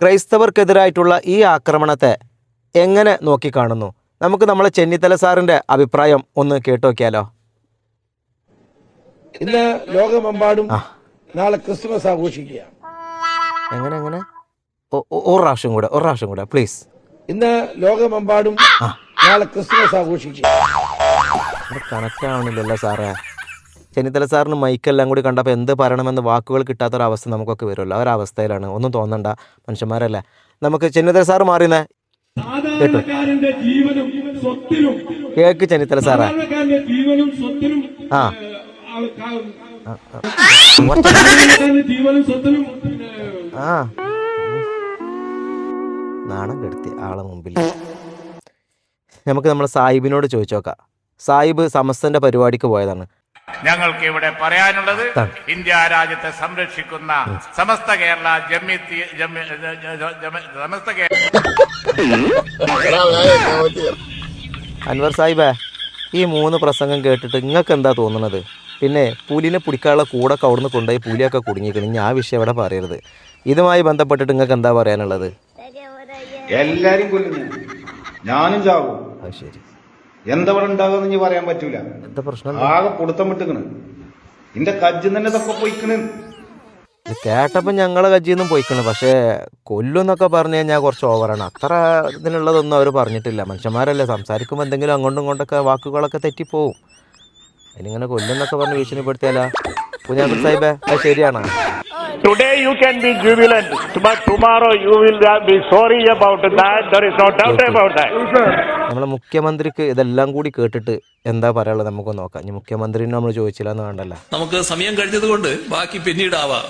ക്രൈസ്തവർക്കെതിരായിട്ടുള്ള ഈ ആക്രമണത്തെ എങ്ങനെ നോക്കിക്കാണുന്നു? നമുക്ക് നമ്മളെ ചെന്നിത്തല സാറിൻ്റെ അഭിപ്രായം ഒന്ന് കേട്ടു നോക്കിയാലോ? ഇന്ന് ലോകമെമ്പാടും നാളെ ക്രിസ്മസ് ആഘോഷിക്കുക. എങ്ങനെ ഒരു പ്രാവശ്യം കൂടെ പ്ലീസ്. ഇന്ന് ലോകമെമ്പാടും നാളെ ക്രിസ്മസ് ആഘോഷിക്കുക. കണക്റ്റ് ആവണില്ലല്ലോ സാറേ. ചെന്നിത്തല സാറിന് മൈക്കെല്ലാം കൂടി കണ്ടപ്പോൾ എന്ത് പറയണമെന്ന് വാക്കുകൾ കിട്ടാത്തൊരവസ്ഥ നമുക്കൊക്കെ വരുമല്ലോ. ആ ഒരു അവസ്ഥയിലാണ്. ഒന്നും തോന്നണ്ട, മനുഷ്യന്മാരല്ലേ. നമുക്ക് ചെന്നിത്തല സാറ് മാറിയെന്നേ കേട്ടു കേക്ക്. ചെന്നിത്തല സാറേ നാണം കെടുത്തി ആളെ മുമ്പിൽ. നമുക്ക് നമ്മളെ സാഹിബിനോട് ചോദിച്ചു നോക്കാം. സാഹിബ് സമസ്തന്റെ പരിപാടിക്ക് പോയതാണ്. ഞങ്ങൾക്ക് ഇവിടെ പറയാനുള്ളത്, ഇന്ത്യ രാജ്യത്തെ സംരക്ഷിക്കുന്ന സമസ്ത കേരള അൻവർ സാഹിബേ, ഈ 3 പ്രസംഗം കേട്ടിട്ട് നിങ്ങൾക്ക് എന്താ തോന്നുന്നത്? പിന്നെ പുലിനെ പിടിക്കാനുള്ള കൂടെ കവർന്ന് കൊണ്ടുപോയി പുലിയൊക്കെ കുടുങ്ങിക്കണം. ഇനി ആ വിഷയം ഇവിടെ പറയരുത്. ഇതുമായി ബന്ധപ്പെട്ടിട്ട് നിങ്ങൾക്ക് എന്താ പറയാനുള്ളത്? എല്ലാരും കൊല്ലുന്നു, ഞാനും ചാവും. അത് ശരി. എന്താ ഇവിടെ ഉണ്ടാകുമെന്ന് ഇനി പറയാൻ പറ്റൂല. എന്താ പ്രശ്നം? ആകെ പൊടുത്തം വിട്ടുക്കണ്. ഇന്റെ കജ്ജ് തന്നെ ഇതൊക്കെ പോയിക്കണ്. ഇത് കേട്ടപ്പോൾ ഞങ്ങളെ കജ്ജിന്നും പോയിക്കണ്. പക്ഷേ കൊല്ലുന്നൊക്കെ പറഞ്ഞു കഴിഞ്ഞാൽ കുറച്ച് ഓവറാണ്. അത്ര ഇതിനുള്ളതൊന്നും അവർ പറഞ്ഞിട്ടില്ല. മനുഷ്യന്മാരല്ലേ, സംസാരിക്കുമ്പോൾ എന്തെങ്കിലും അങ്ങോട്ടും ഇങ്ങോട്ടൊക്കെ വാക്കുകളൊക്കെ തെറ്റിപ്പോവും. അതിനിങ്ങനെ കൊല്ലുന്നൊക്കെ പറഞ്ഞ് ഭീഷണിപ്പെടുത്തിയാലോ? കുഞ്ഞാപ്പു സാഹിബേ, അത് ശരിയാണോ? Today you can be jubilant, but tomorrow you will be sorry about that. There is no doubt about that. നമ്മളെ മുഖ്യമന്ത്രിക്ക് ഇതെല്ലാം കൂടി കേട്ടിട്ട് എന്താ പറയാനുള്ളത് നമുക്ക് നോക്കാം. ഇനി മുഖ്യമന്ത്രിനെ നമ്മൾ ചോദിച്ചില്ല എന്ന് വേണ്ടല്ലോ. നമുക്ക് സമയം കഴിഞ്ഞത് കൊണ്ട് ബാക്കി പിന്നീടാവാം.